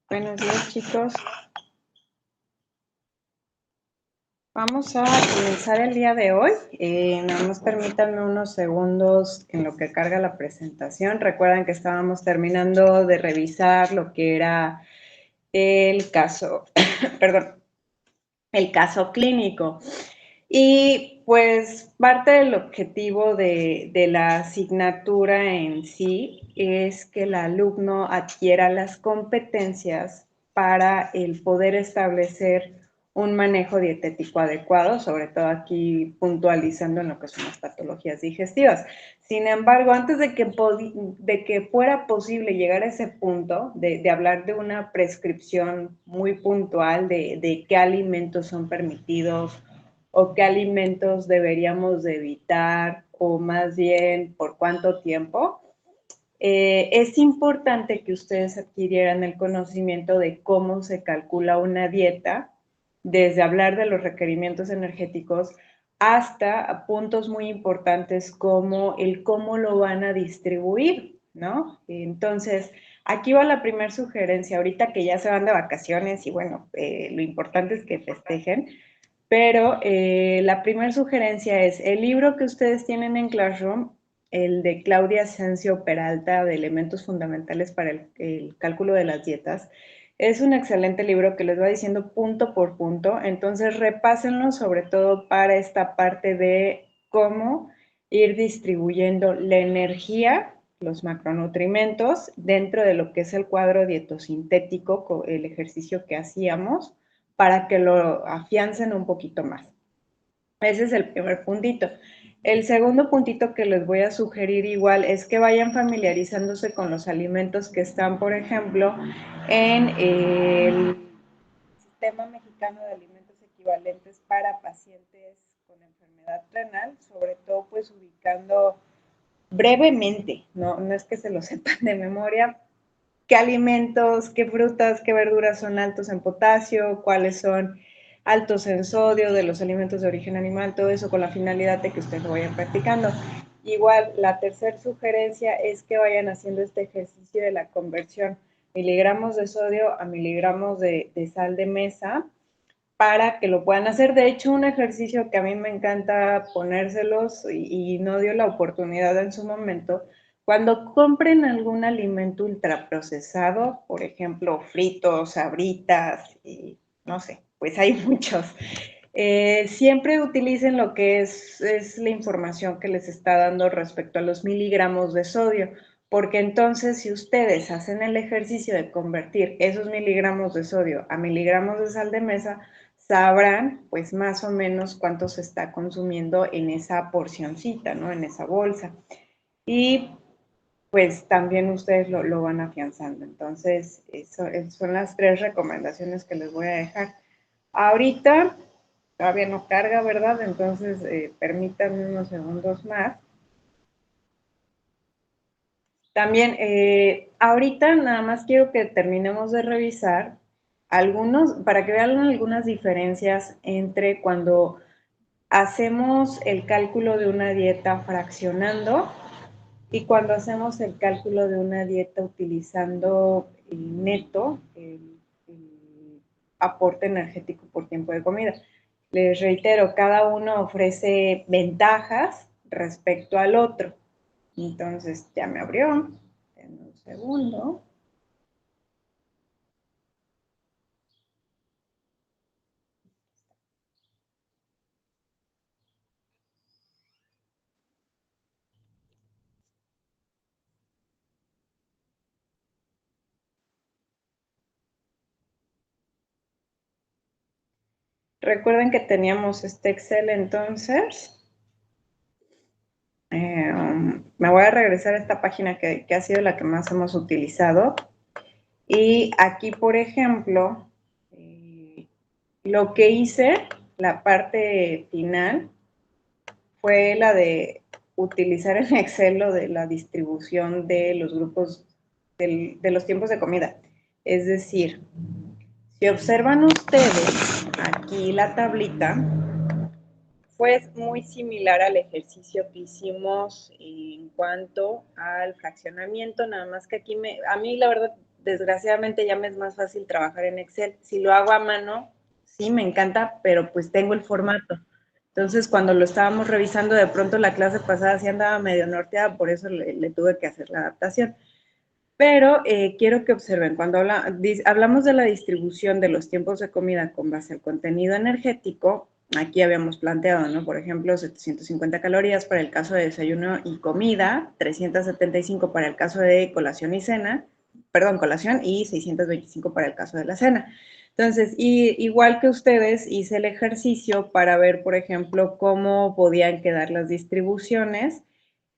Buenos días, chicos. Vamos a comenzar el día de hoy. Nada más permítanme unos segundos en lo que carga la presentación. Recuerden que estábamos terminando de revisar lo que era el caso, perdón, el caso clínico. Y pues parte del objetivo de la asignatura en sí es que el alumno adquiera las competencias para el poder establecer un manejo dietético adecuado, sobre todo aquí puntualizando en lo que son las patologías digestivas. Sin embargo, antes de que fuera posible llegar a ese punto de hablar de una prescripción muy puntual de qué alimentos son permitidos, o qué alimentos deberíamos de evitar, o más bien por cuánto tiempo, es importante que ustedes adquirieran el conocimiento de cómo se calcula una dieta, desde hablar de los requerimientos energéticos hasta puntos muy importantes como el cómo lo van a distribuir, ¿no? Entonces, aquí va la primera sugerencia, ahorita que ya se van de vacaciones y bueno, lo importante es que festejen, pero la primera sugerencia es el libro que ustedes tienen en Classroom, el de Claudia Asensio Peralta, de Elementos Fundamentales para el Cálculo de las Dietas. Es un excelente libro que les va diciendo punto por punto, entonces repásenlo sobre todo para esta parte de cómo ir distribuyendo la energía, los macronutrientes, dentro de lo que es el cuadro dietosintético, el ejercicio que hacíamos, para que lo afiancen un poquito más. Ese es el primer puntito. El segundo puntito que les voy a sugerir igual es que vayan familiarizándose con los alimentos que están, por ejemplo, en el Sistema Mexicano de Alimentos Equivalentes para pacientes con enfermedad renal, sobre todo pues ubicando brevemente, no es que se lo sepan de memoria, qué alimentos, qué frutas, qué verduras son altos en potasio, cuáles son altos en sodio de los alimentos de origen animal, todo eso con la finalidad de que ustedes lo vayan practicando. Igual, la tercera sugerencia es que vayan haciendo este ejercicio de la conversión miligramos de sodio a miligramos de sal de mesa para que lo puedan hacer. De hecho, un ejercicio que a mí me encanta ponérselos y no dio la oportunidad en su momento, cuando compren algún alimento ultraprocesado, por ejemplo, fritos, sabritas, y no sé, pues hay muchos. Siempre utilicen lo que es la información que les está dando respecto a los miligramos de sodio, porque entonces si ustedes hacen el ejercicio de convertir esos miligramos de sodio a miligramos de sal de mesa, sabrán pues más o menos cuánto se está consumiendo en esa porcioncita, ¿no? En esa bolsa. Y pues también ustedes lo van afianzando. Entonces, eso son las tres recomendaciones que les voy a dejar. Ahorita todavía no carga, ¿verdad? Entonces, permítanme unos segundos más. También, ahorita nada más quiero que terminemos de revisar algunos, para que vean algunas diferencias entre cuando hacemos el cálculo de una dieta fraccionando y cuando hacemos el cálculo de una dieta utilizando el neto, el aporte energético por tiempo de comida. Les reitero, cada uno ofrece ventajas respecto al otro. Entonces, ya me abrió. En un segundo. Recuerden que teníamos este Excel entonces. Me voy a regresar a esta página que ha sido la que más hemos utilizado. Y aquí, por ejemplo, lo que hice, la parte final, fue la de utilizar en Excel lo de la distribución de los grupos de los tiempos de comida. Es decir, si observan ustedes aquí la tablita, fue muy similar al ejercicio que hicimos en cuanto al fraccionamiento, nada más que aquí a mí la verdad desgraciadamente ya me es más fácil trabajar en Excel. Si lo hago a mano, sí, me encanta, pero pues tengo el formato. Entonces, cuando lo estábamos revisando, de pronto la clase pasada sí andaba medio norteada, por eso le tuve que hacer la adaptación. Pero quiero que observen, cuando hablamos de la distribución de los tiempos de comida con base al contenido energético, aquí habíamos planteado, ¿no? Por ejemplo, 750 calorías para el caso de desayuno y comida, 375 para el caso de colación y cena, perdón, colación, y 625 para el caso de la cena. Entonces, igual que ustedes, hice el ejercicio para ver, por ejemplo, cómo podían quedar las distribuciones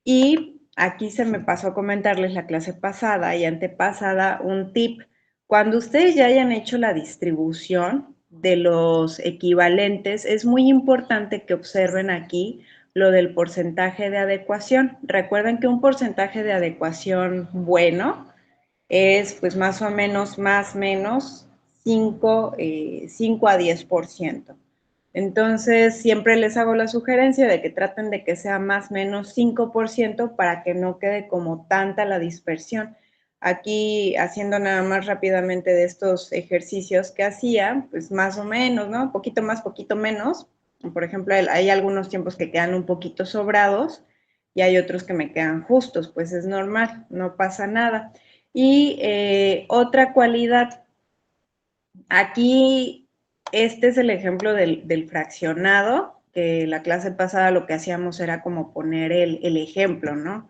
y aquí se me pasó a comentarles la clase pasada y antepasada un tip. Cuando ustedes ya hayan hecho la distribución de los equivalentes, es muy importante que observen aquí lo del porcentaje de adecuación. Recuerden que un porcentaje de adecuación bueno es pues más o menos, más o menos 5 a 10%. Entonces, siempre les hago la sugerencia de que traten de que sea más o menos 5% para que no quede como tanta la dispersión. Aquí, haciendo nada más rápidamente de estos ejercicios que hacía, pues más o menos, ¿no? Poquito más, poquito menos. Por ejemplo, hay algunos tiempos que quedan un poquito sobrados y hay otros que me quedan justos, pues es normal, no pasa nada. Y otra cualidad, aquí, este es el ejemplo del fraccionado, que la clase pasada lo que hacíamos era como poner el ejemplo, ¿no?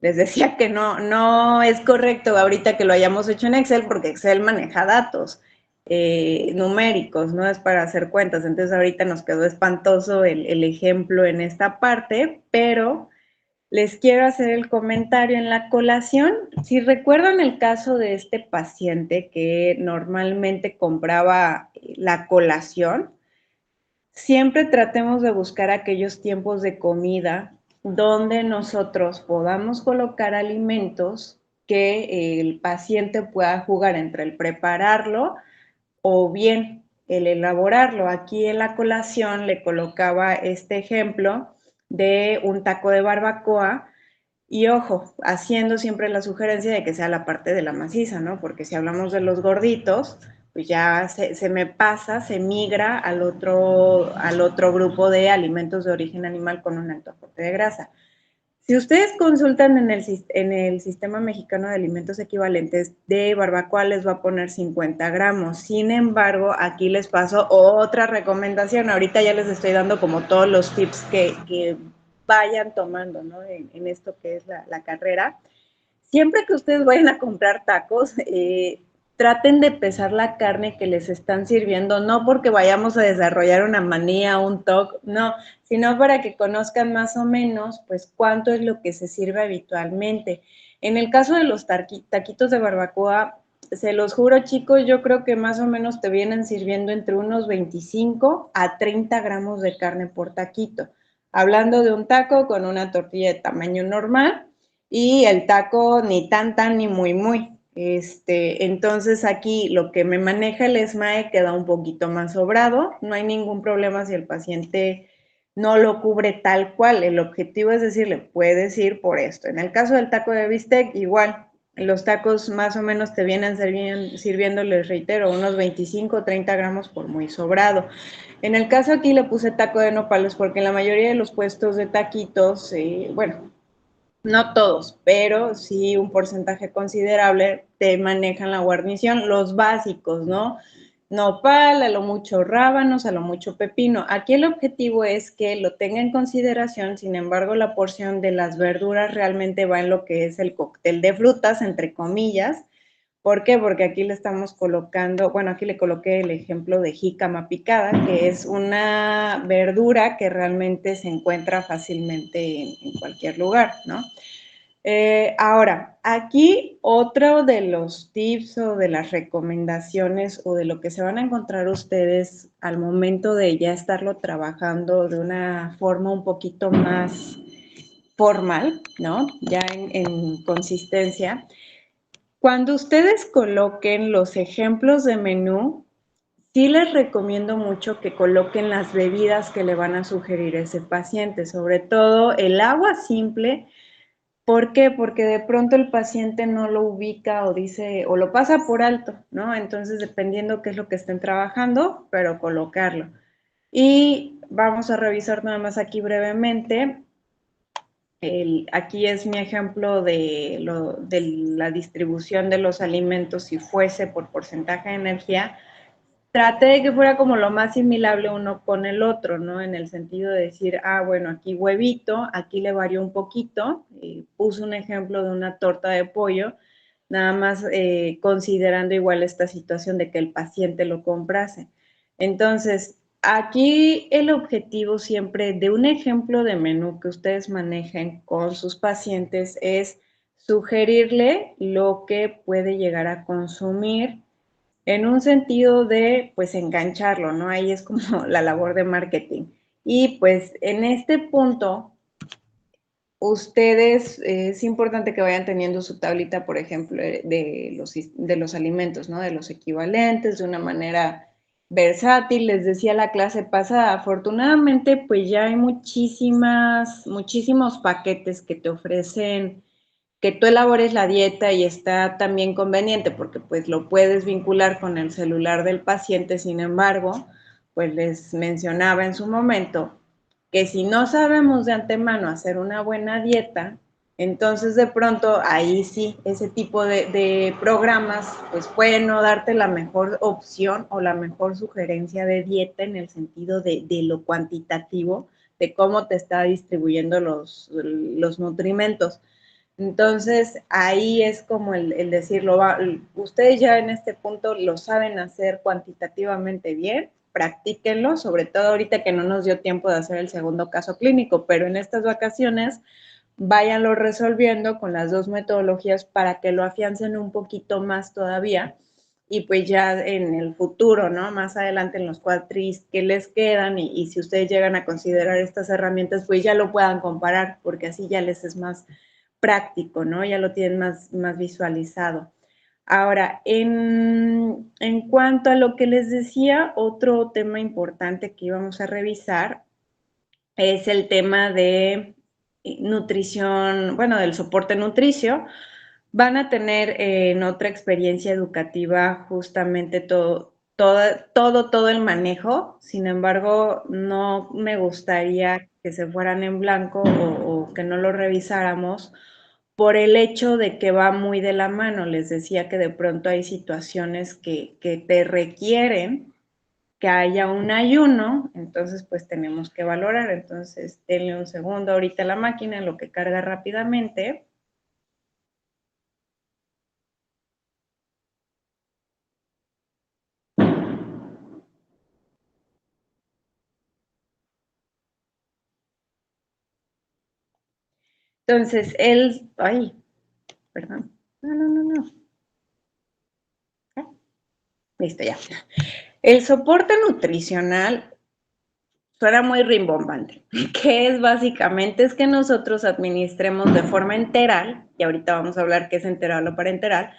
Les decía que no es correcto ahorita que lo hayamos hecho en Excel, porque Excel maneja datos numéricos, no es para hacer cuentas. Entonces ahorita nos quedó espantoso el ejemplo en esta parte, pero les quiero hacer el comentario en la colación. Si recuerdan el caso de este paciente que normalmente compraba la colación, siempre tratemos de buscar aquellos tiempos de comida donde nosotros podamos colocar alimentos que el paciente pueda jugar entre el prepararlo o bien el elaborarlo. Aquí en la colación le colocaba este ejemplo de un taco de barbacoa y ojo, haciendo siempre la sugerencia de que sea la parte de la maciza, ¿no? Porque si hablamos de los gorditos, pues ya se me pasa, se migra al otro grupo de alimentos de origen animal con un alto aporte de grasa. Si ustedes consultan en el Sistema Mexicano de Alimentos Equivalentes, de barbacoa les va a poner 50 gramos. Sin embargo, aquí les paso otra recomendación. Ahorita ya les estoy dando como todos los tips que vayan tomando, ¿no? En esto que es la carrera. Siempre que ustedes vayan a comprar tacos, traten de pesar la carne que les están sirviendo, no porque vayamos a desarrollar una manía, un TOC, no, sino para que conozcan más o menos, pues, cuánto es lo que se sirve habitualmente. En el caso de los taquitos de barbacoa, se los juro, chicos, yo creo que más o menos te vienen sirviendo entre unos 25 a 30 gramos de carne por taquito. Hablando de un taco con una tortilla de tamaño normal, y el taco ni tan ni muy. Entonces aquí lo que me maneja el ESMAE queda un poquito más sobrado, no hay ningún problema si el paciente no lo cubre tal cual, el objetivo es decirle, puedes ir por esto. En el caso del taco de bistec, igual, los tacos más o menos te vienen sirviendo, les reitero, unos 25 o 30 gramos por muy sobrado. En el caso aquí le puse taco de nopales porque en la mayoría de los puestos de taquitos, bueno, no todos, pero sí un porcentaje considerable te manejan la guarnición, los básicos, ¿no? Nopal, a lo mucho rábanos, a lo mucho pepino. Aquí el objetivo es que lo tenga en consideración, sin embargo, la porción de las verduras realmente va en lo que es el cóctel de frutas, entre comillas. ¿Por qué? Porque aquí le estamos colocando, bueno, aquí le coloqué el ejemplo de jícama picada, que es una verdura que realmente se encuentra fácilmente en cualquier lugar, ¿no? Ahora, aquí otro de los tips o de las recomendaciones o de lo que se van a encontrar ustedes al momento de ya estarlo trabajando de una forma un poquito más formal, ¿no? Ya en consistencia. Cuando ustedes coloquen los ejemplos de menú, sí les recomiendo mucho que coloquen las bebidas que le van a sugerir a ese paciente, sobre todo el agua simple, ¿Por qué? Porque de pronto el paciente no lo ubica o dice, o lo pasa por alto, ¿no? Entonces, dependiendo qué es lo que estén trabajando, pero colocarlo. Y vamos a revisar nada más aquí brevemente. Aquí es mi ejemplo de la distribución de los alimentos si fuese por porcentaje de energía. Traté de que fuera como lo más similar uno con el otro, ¿no? En el sentido de decir, bueno, aquí huevito, aquí le varió un poquito. Puse un ejemplo de una torta de pollo, nada más considerando igual esta situación de que el paciente lo comprase. Entonces, aquí el objetivo siempre de un ejemplo de menú que ustedes manejen con sus pacientes es sugerirle lo que puede llegar a consumir en un sentido de, pues, engancharlo, ¿no? Ahí es como la labor de marketing. Y pues en este punto, ustedes, es importante que vayan teniendo su tablita, por ejemplo, de los alimentos, ¿no? De los equivalentes, de una manera versátil. Les decía la clase pasada, afortunadamente, pues ya hay muchísimos paquetes que te ofrecen que tú elabores la dieta y está también conveniente porque pues lo puedes vincular con el celular del paciente. Sin embargo, pues les mencionaba en su momento que si no sabemos de antemano hacer una buena dieta, entonces de pronto ahí sí, ese tipo de programas pues pueden no darte la mejor opción o la mejor sugerencia de dieta en el sentido de lo cuantitativo, de cómo te está distribuyendo los nutrimentos. Entonces, ahí es como el decirlo, ustedes ya en este punto lo saben hacer cuantitativamente bien, practíquenlo, sobre todo ahorita que no nos dio tiempo de hacer el segundo caso clínico, pero en estas vacaciones váyanlo resolviendo con las dos metodologías para que lo afiancen un poquito más todavía y pues ya en el futuro, ¿no? Más adelante en los cuatris que les quedan y si ustedes llegan a considerar estas herramientas, pues ya lo puedan comparar porque así ya les es más práctico, ¿no? Ya lo tienen más visualizado. Ahora, en cuanto a lo que les decía, otro tema importante que íbamos a revisar es el tema de nutrición, bueno, del soporte nutricio. Van a tener en otra experiencia educativa justamente todo el manejo. Sin embargo, no me gustaría que se fueran en blanco o que no lo revisáramos por el hecho de que va muy de la mano. Les decía que de pronto hay situaciones que te requieren que haya un ayuno, entonces pues tenemos que valorar. Entonces, denle un segundo ahorita a la máquina en lo que carga rápidamente. Entonces, perdón, no, listo ya. El soporte nutricional suena muy rimbombante, que es básicamente es que nosotros administremos de forma enteral, y ahorita vamos a hablar qué es enteral o parenteral,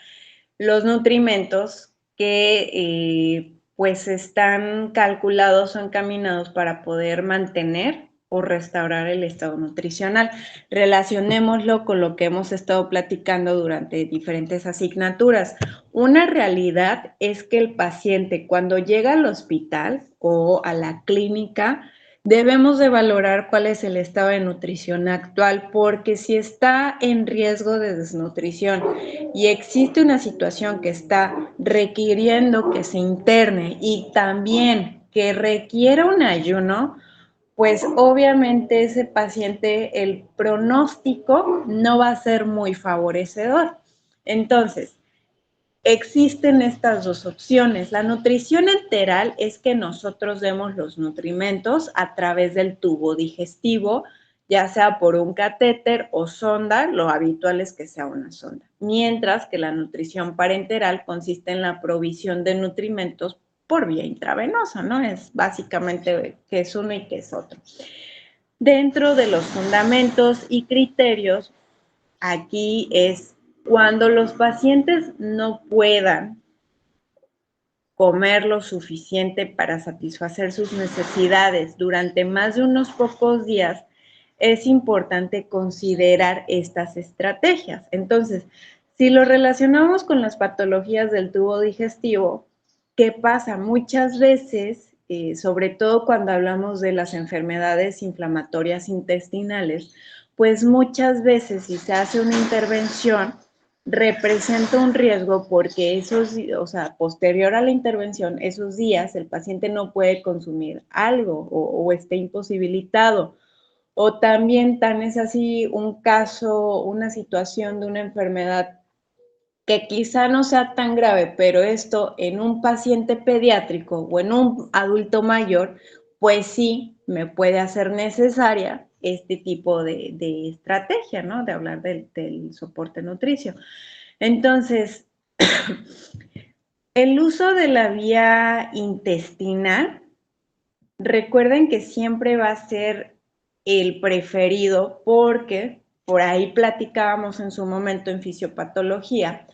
los nutrimentos que pues están calculados o encaminados para poder mantener o restaurar el estado nutricional. Relacionémoslo con lo que hemos estado platicando durante diferentes asignaturas. Una realidad es que el paciente cuando llega al hospital o a la clínica debemos de valorar cuál es el estado de nutrición actual, porque si está en riesgo de desnutrición y existe una situación que está requiriendo que se interne y también que requiera un ayuno, pues obviamente ese paciente, el pronóstico no va a ser muy favorecedor. Entonces, existen estas dos opciones. La nutrición enteral es que nosotros demos los nutrimentos a través del tubo digestivo, ya sea por un catéter o sonda, lo habitual es que sea una sonda. Mientras que la nutrición parenteral consiste en la provisión de nutrimentos por vía intravenosa, ¿no? Es básicamente qué es uno y qué es otro. Dentro de los fundamentos y criterios, aquí es cuando los pacientes no puedan comer lo suficiente para satisfacer sus necesidades durante más de unos pocos días, es importante considerar estas estrategias. Entonces, si lo relacionamos con las patologías del tubo digestivo, ¿qué pasa? Muchas veces, sobre todo cuando hablamos de las enfermedades inflamatorias intestinales, pues muchas veces si se hace una intervención, representa un riesgo porque o sea, posterior a la intervención, esos días el paciente no puede consumir algo o esté imposibilitado. O también tan es así un caso, una situación de una enfermedad que quizá no sea tan grave, pero esto en un paciente pediátrico o en un adulto mayor, pues sí me puede hacer necesaria este tipo de estrategia, ¿no? De hablar del soporte nutricio. Entonces, el uso de la vía intestinal, recuerden que siempre va a ser el preferido porque por ahí platicábamos en su momento en fisiopatología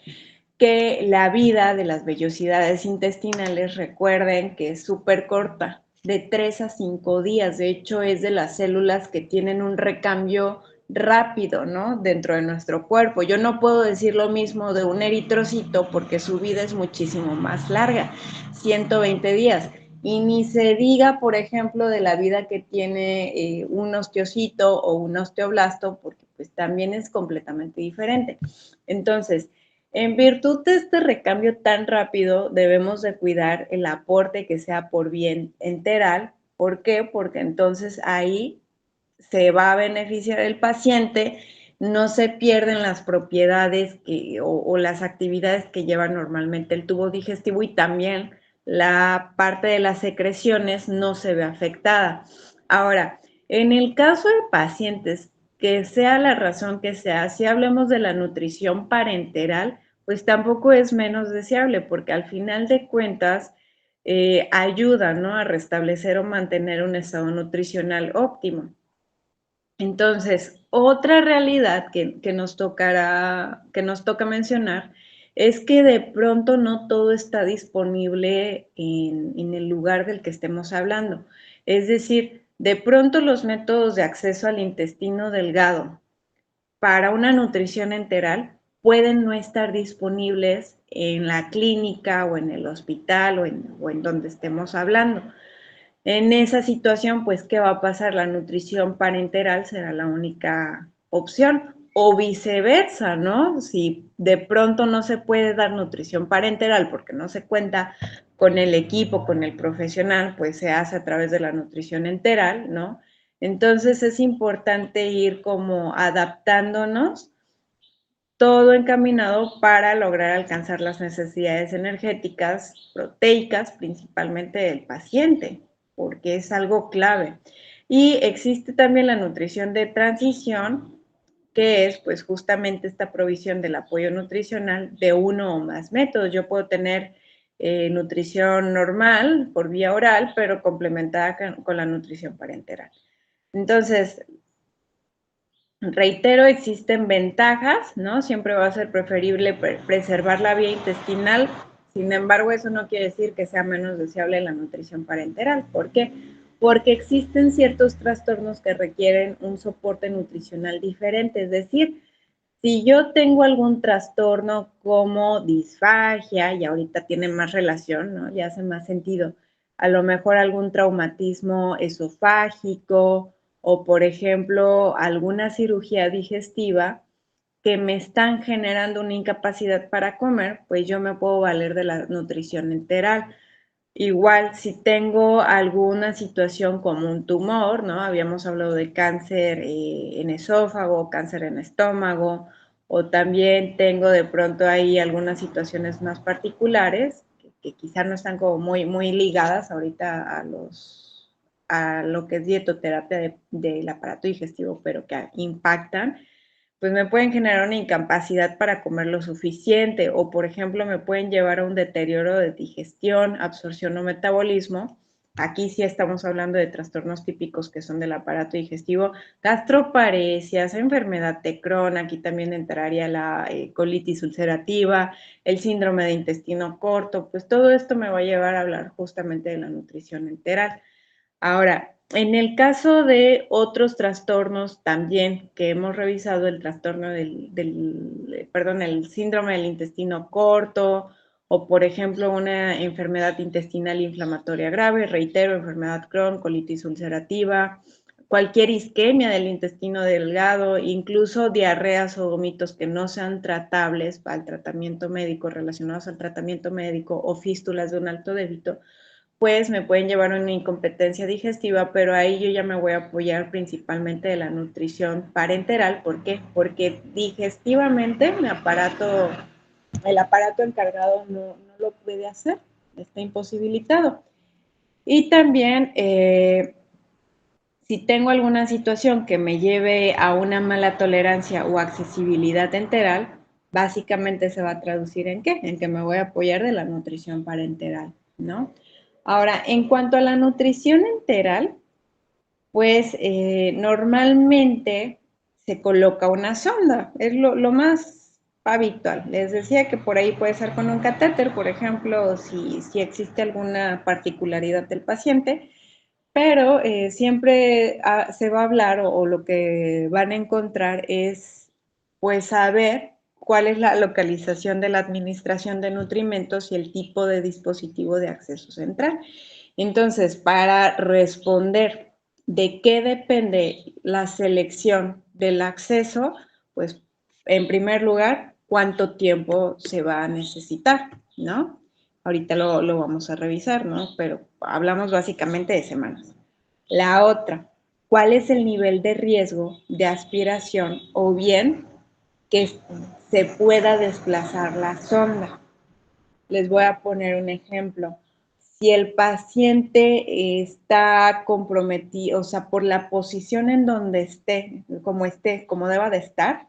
que la vida de las vellosidades intestinales, recuerden que es súper corta, de 3 a 5 días. De hecho, es de las células que tienen un recambio rápido, ¿no? Dentro de nuestro cuerpo. Yo no puedo decir lo mismo de un eritrocito porque su vida es muchísimo más larga, 120 días. Y ni se diga, por ejemplo, de la vida que tiene un osteocito o un osteoblasto, porque pues también es completamente diferente. Entonces, en virtud de este recambio tan rápido, debemos de cuidar el aporte que sea por bien enteral. ¿Por qué? Porque entonces ahí se va a beneficiar el paciente, no se pierden las propiedades o las actividades que lleva normalmente el tubo digestivo y también la parte de las secreciones no se ve afectada. Ahora, en el caso de pacientes que sea la razón que sea, si hablemos de la nutrición parenteral, pues tampoco es menos deseable porque al final de cuentas ayuda, ¿no?, a restablecer o mantener un estado nutricional óptimo. Entonces, otra realidad que nos toca mencionar es que de pronto no todo está disponible en el lugar del que estemos hablando. Es decir, de pronto los métodos de acceso al intestino delgado para una nutrición enteral pueden no estar disponibles en la clínica o en el hospital o en donde estemos hablando. En esa situación, pues, ¿qué va a pasar? La nutrición parenteral será la única opción. O viceversa, ¿no? Si de pronto no se puede dar nutrición parenteral porque no se cuenta con el equipo, con el profesional, pues se hace a través de la nutrición enteral, ¿no? Entonces es importante ir como adaptándonos, todo encaminado para lograr alcanzar las necesidades energéticas, proteicas, principalmente del paciente, porque es algo clave. Y existe también la nutrición de transición, que es pues justamente esta provisión del apoyo nutricional de uno o más métodos. Yo puedo tener nutrición normal por vía oral, pero complementada con la nutrición parenteral. Entonces, reitero, existen ventajas, ¿no? Siempre va a ser preferible preservar la vía intestinal. Sin embargo, eso no quiere decir que sea menos deseable la nutrición parenteral. ¿Por qué? Porque existen ciertos trastornos que requieren un soporte nutricional diferente. Es decir, si yo tengo algún trastorno como disfagia, y ahorita tiene más relación, ¿no? Ya hace más sentido. A lo mejor algún traumatismo esofágico, o por ejemplo alguna cirugía digestiva que me están generando una incapacidad para comer, pues yo me puedo valer de la nutrición enteral. Igual, si tengo alguna situación como un tumor, ¿no? Habíamos hablado de cáncer en esófago, cáncer en estómago, o también tengo de pronto ahí algunas situaciones más particulares que quizás no están como muy ligadas ahorita a lo que es dietoterapia del aparato digestivo, pero que impactan, pues me pueden generar una incapacidad para comer lo suficiente o, por ejemplo, me pueden llevar a un deterioro de digestión, absorción o metabolismo. Aquí sí estamos hablando de trastornos típicos que son del aparato digestivo, gastroparesias, enfermedad de Crohn, aquí también entraría la colitis ulcerativa, el síndrome de intestino corto, pues todo esto me va a llevar a hablar justamente de la nutrición enteral. Ahora, En el caso de otros trastornos también que hemos revisado, el trastorno el síndrome del intestino corto, o por ejemplo una enfermedad intestinal inflamatoria grave, reitero, enfermedad Crohn, colitis ulcerativa, cualquier isquemia del intestino delgado, incluso diarreas o vómitos que no sean tratables para el tratamiento médico, relacionados al tratamiento médico, o fístulas de un alto débito, pues me pueden llevar a una incompetencia digestiva, pero ahí yo ya me voy a apoyar principalmente de la nutrición parenteral. ¿Por qué? Porque digestivamente el aparato encargado no lo puede hacer, está imposibilitado. Y también, si tengo alguna situación que me lleve a una mala tolerancia o accesibilidad enteral, básicamente se va a traducir ¿en qué? En que me voy a apoyar de la nutrición parenteral, ¿no? Ahora, en cuanto a la nutrición enteral, pues normalmente se coloca una sonda, es lo más habitual. Les decía que por ahí puede ser con un catéter, por ejemplo, si existe alguna particularidad del paciente, pero siempre se va a hablar o lo que van a encontrar es pues saber cuál es la localización de la administración de nutrimentos y el tipo de dispositivo de acceso central. Entonces, para responder de qué depende la selección del acceso, pues en primer lugar, cuánto tiempo se va a necesitar, ¿no? Ahorita lo vamos a revisar, ¿no? Pero hablamos básicamente de semanas. La otra, ¿cuál es el nivel de riesgo de aspiración o bien que se pueda desplazar la sonda? Les voy a poner un ejemplo. Si el paciente está comprometido, o sea, por la posición en donde esté, como deba de estar,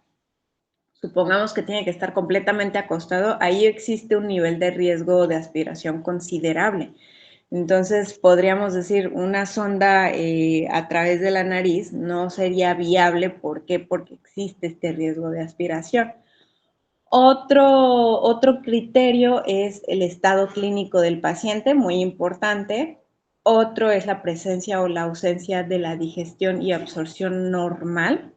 supongamos que tiene que estar completamente acostado, ahí existe un nivel de riesgo de aspiración considerable. Entonces, podríamos decir, una sonda a través de la nariz no sería viable. ¿Por qué? Porque existe este riesgo de aspiración. Otro criterio es el estado clínico del paciente, muy importante. Otro es la presencia o la ausencia de la digestión y absorción normal,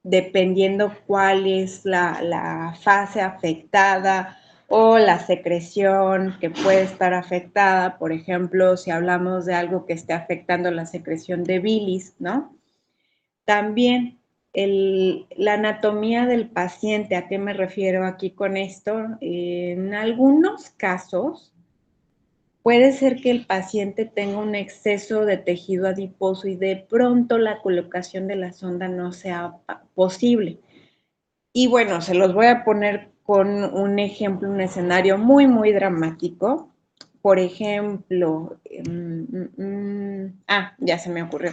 dependiendo cuál es la fase afectada o la secreción que puede estar afectada. Por ejemplo, si hablamos de algo que esté afectando la secreción de bilis, ¿no? También la anatomía del paciente, ¿a qué me refiero aquí con esto? En algunos casos puede ser que el paciente tenga un exceso de tejido adiposo y de pronto la colocación de la sonda no sea posible. Y bueno, se los voy a poner con un ejemplo, un escenario muy, muy dramático. Por ejemplo, ya se me ocurrió.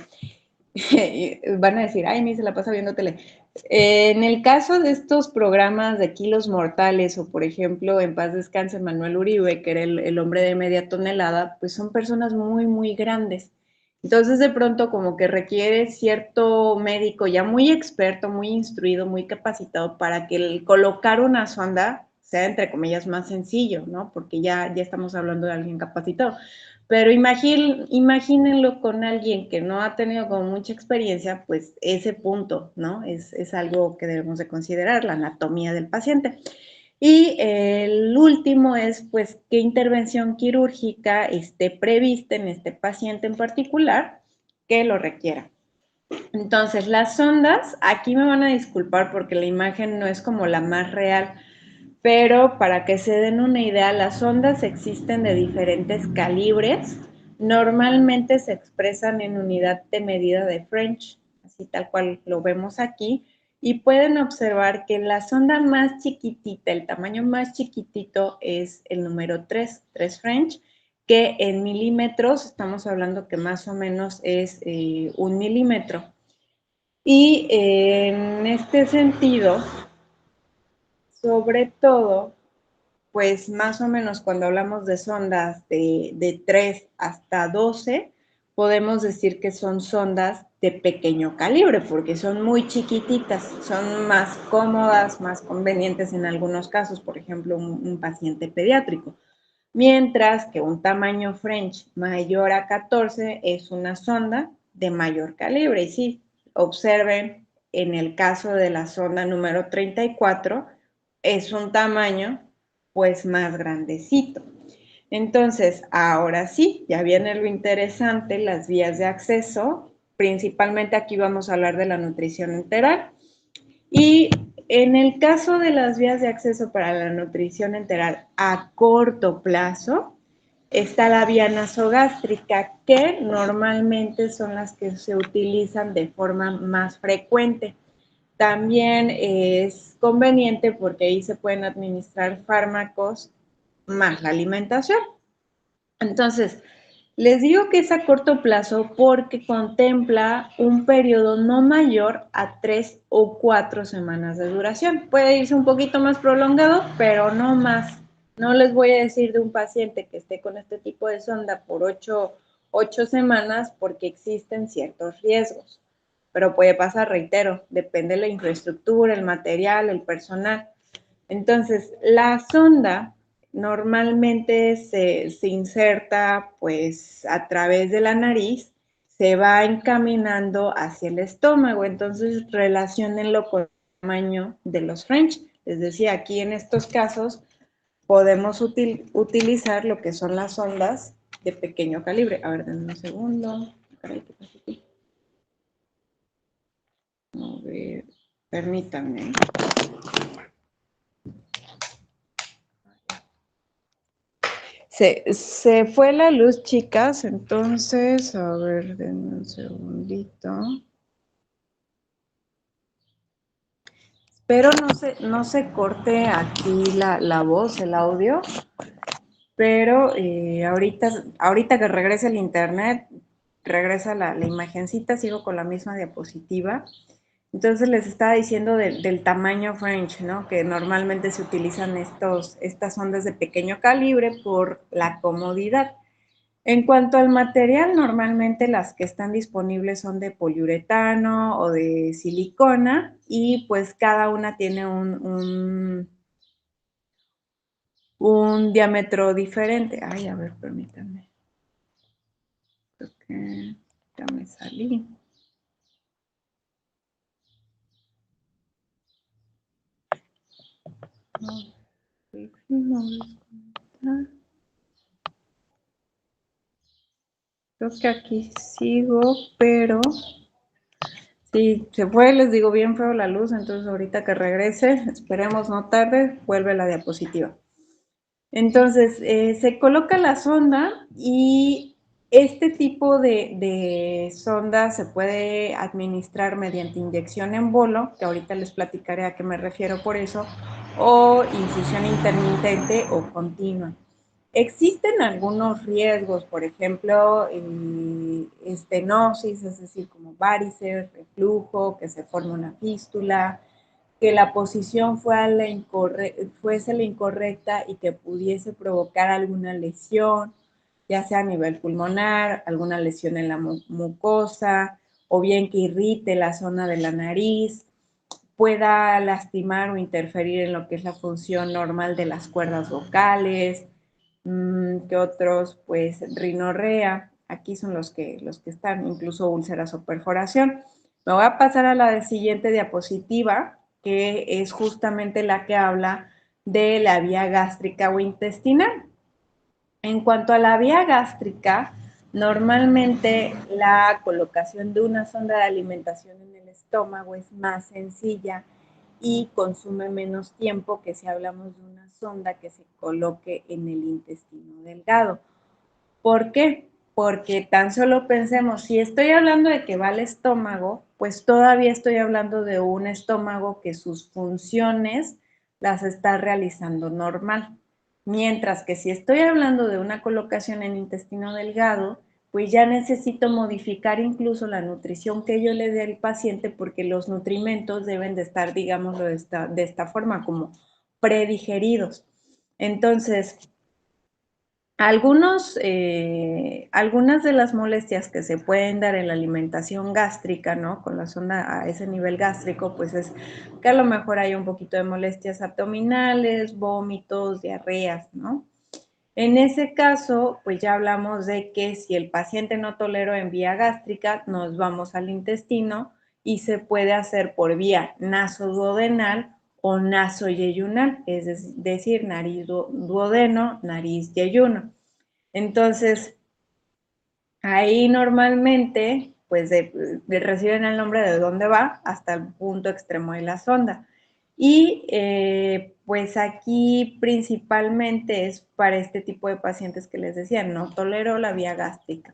Van a decir, ay, ni se la pasa viendo tele. En el caso de estos programas de kilos mortales, o por ejemplo, en paz descanse Manuel Uribe, que era el hombre de media tonelada, pues son personas muy, muy grandes. Entonces, de pronto, como que requiere cierto médico ya muy experto, muy instruido, muy capacitado para que el colocar una sonda sea, entre comillas, más sencillo, ¿no? Porque ya estamos hablando de alguien capacitado. Pero imagínenlo con alguien que no ha tenido como mucha experiencia, pues ese punto, ¿no? Es algo que debemos de considerar, la anatomía del paciente. Y el último es, pues, qué intervención quirúrgica esté prevista en este paciente en particular que lo requiera. Entonces, las sondas, aquí me van a disculpar porque la imagen no es como la más real, pero para que se den una idea, las ondas existen de diferentes calibres. Normalmente se expresan en unidad de medida de French, así tal cual lo vemos aquí, y pueden observar que la sonda más chiquitita, el tamaño más chiquitito es el número 3 French, que en milímetros estamos hablando que más o menos es 1 milímetro. Y en este sentido, sobre todo, pues más o menos cuando hablamos de sondas de 3 hasta 12, podemos decir que son sondas de pequeño calibre, porque son muy chiquititas, son más cómodas, más convenientes en algunos casos, por ejemplo, un paciente pediátrico. Mientras que un tamaño French mayor a 14 es una sonda de mayor calibre. Y sí, observen, en el caso de la sonda número 34, es un tamaño pues más grandecito. Entonces, ahora sí, ya viene lo interesante, las vías de acceso. Principalmente aquí vamos a hablar de la nutrición enteral. Y en el caso de las vías de acceso para la nutrición enteral a corto plazo, está la vía nasogástrica, que normalmente son las que se utilizan de forma más frecuente. También es conveniente porque ahí se pueden administrar fármacos más la alimentación. Entonces, les digo que es a corto plazo porque contempla un periodo no mayor a 3 o 4 semanas de duración. Puede irse un poquito más prolongado, pero no más. No les voy a decir de un paciente que esté con este tipo de sonda por 8 semanas porque existen ciertos riesgos. Pero puede pasar, reitero, depende de la infraestructura, el material, el personal. Entonces, la sonda normalmente se inserta pues a través de la nariz, se va encaminando hacia el estómago, entonces relaciónenlo con el tamaño de los French. Les decía, aquí en estos casos podemos utilizar lo que son las sondas de pequeño calibre. A ver, denme un segundo. Caray, ¿qué pasa aquí? A ver, permítanme. Se fue la luz, chicas, entonces, a ver, denme un segundito. Espero no se corte aquí la voz, el audio, pero ahorita que regrese el internet, regresa la imagencita, sigo con la misma diapositiva. Entonces les estaba diciendo del tamaño French, ¿no? Que normalmente se utilizan estas ondas de pequeño calibre por la comodidad. En cuanto al material, normalmente las que están disponibles son de poliuretano o de silicona y pues cada una tiene un diámetro diferente. Ay, a ver, permítanme. Creo que ya me salí. Creo que aquí sigo, pero sí, se fue, les digo, bien feo la luz, entonces ahorita que regrese, esperemos no tarde, vuelve la diapositiva. Entonces, se coloca la sonda y este tipo de sonda se puede administrar mediante inyección en bolo, que ahorita les platicaré a qué me refiero por eso, o infusión intermitente o continua. Existen algunos riesgos, por ejemplo, estenosis, es decir, como varices, reflujo, que se forme una fístula, que la posición fuese la incorrecta y que pudiese provocar alguna lesión, ya sea a nivel pulmonar, alguna lesión en la mucosa, o bien que irrite la zona de la nariz, pueda lastimar o interferir en lo que es la función normal de las cuerdas vocales, que otros, pues rinorrea, aquí son los que están, incluso úlceras o perforación. Me voy a pasar a la siguiente diapositiva, que es justamente la que habla de la vía gástrica o intestinal. En cuanto a la vía gástrica, normalmente la colocación de una sonda de alimentación en el estómago es más sencilla y consume menos tiempo que si hablamos de una sonda que se coloque en el intestino delgado. ¿Por qué? Porque tan solo pensemos, si estoy hablando de que va al estómago, pues todavía estoy hablando de un estómago que sus funciones las está realizando normal. Mientras que si estoy hablando de una colocación en intestino delgado, pues ya necesito modificar incluso la nutrición que yo le dé al paciente porque los nutrimentos deben de estar, digámoslo, de esta forma, como predigeridos. Entonces, algunas de las molestias que se pueden dar en la alimentación gástrica, ¿no? Con la sonda a ese nivel gástrico, pues es que a lo mejor hay un poquito de molestias abdominales, vómitos, diarreas, ¿no? En ese caso, pues ya hablamos de que si el paciente no toleró en vía gástrica, nos vamos al intestino y se puede hacer por vía nasoduodenal o nasoyeyunal, es decir, nariz duodeno, nariz yeyuno. Entonces, ahí normalmente, pues reciben el nombre de dónde va hasta el punto extremo de la sonda. Y pues aquí principalmente es para este tipo de pacientes que les decía, no tolero la vía gástrica.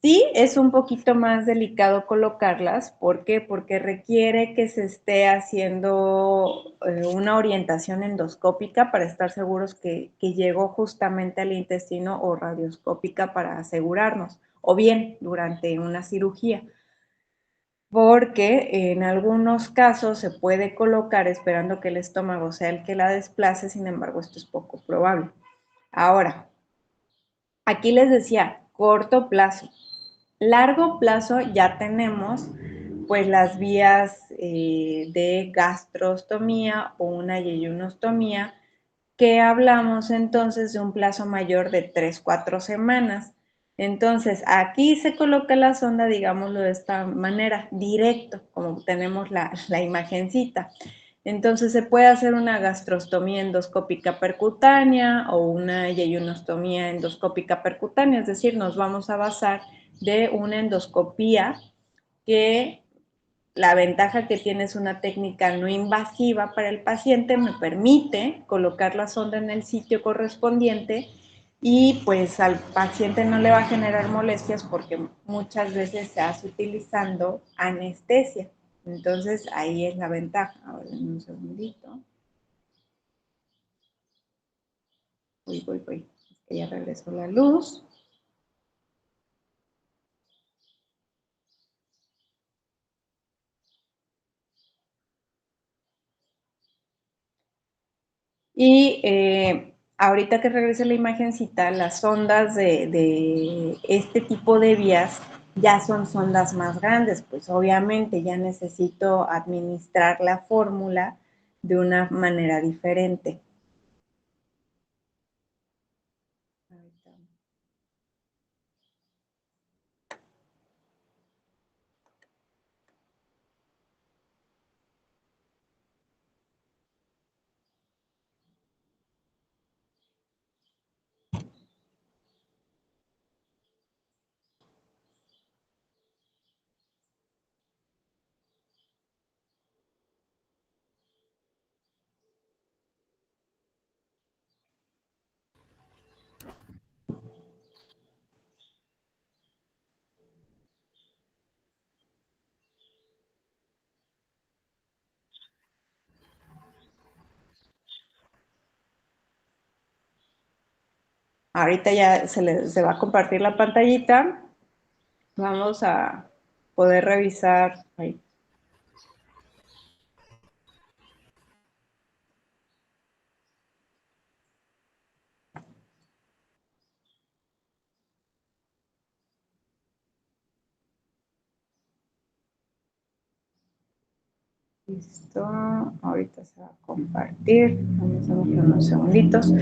Sí, es un poquito más delicado colocarlas. ¿Por qué? Porque requiere que se esté haciendo una orientación endoscópica para estar seguros que llegó justamente al intestino o radioscópica para asegurarnos, o bien durante una cirugía. Porque en algunos casos se puede colocar esperando que el estómago sea el que la desplace, sin embargo, esto es poco probable. Ahora, aquí les decía, corto plazo. Largo plazo ya tenemos pues las vías de gastrostomía o una yeyunostomía, que hablamos entonces de un plazo mayor de 3-4 semanas. Entonces, aquí se coloca la sonda, digámoslo de esta manera, directo, como tenemos la imagencita. Entonces, se puede hacer una gastrostomía endoscópica percutánea o una yeyunostomía endoscópica percutánea, es decir, nos vamos a basar de una endoscopía que la ventaja que tiene es una técnica no invasiva para el paciente, me permite colocar la sonda en el sitio correspondiente y pues al paciente no le va a generar molestias porque muchas veces se hace utilizando anestesia. Entonces ahí es la ventaja. Ahora en un segundito. Voy. Es que ya regresó la luz. Y ahorita que regrese la imagencita, las sondas de este tipo de vías ya son sondas más grandes, pues obviamente ya necesito administrar la fórmula de una manera diferente. Ahorita ya se va a compartir la pantallita. Vamos a poder revisar. Ahí. Listo, ahorita se va a compartir, vamos a ver unos segunditos,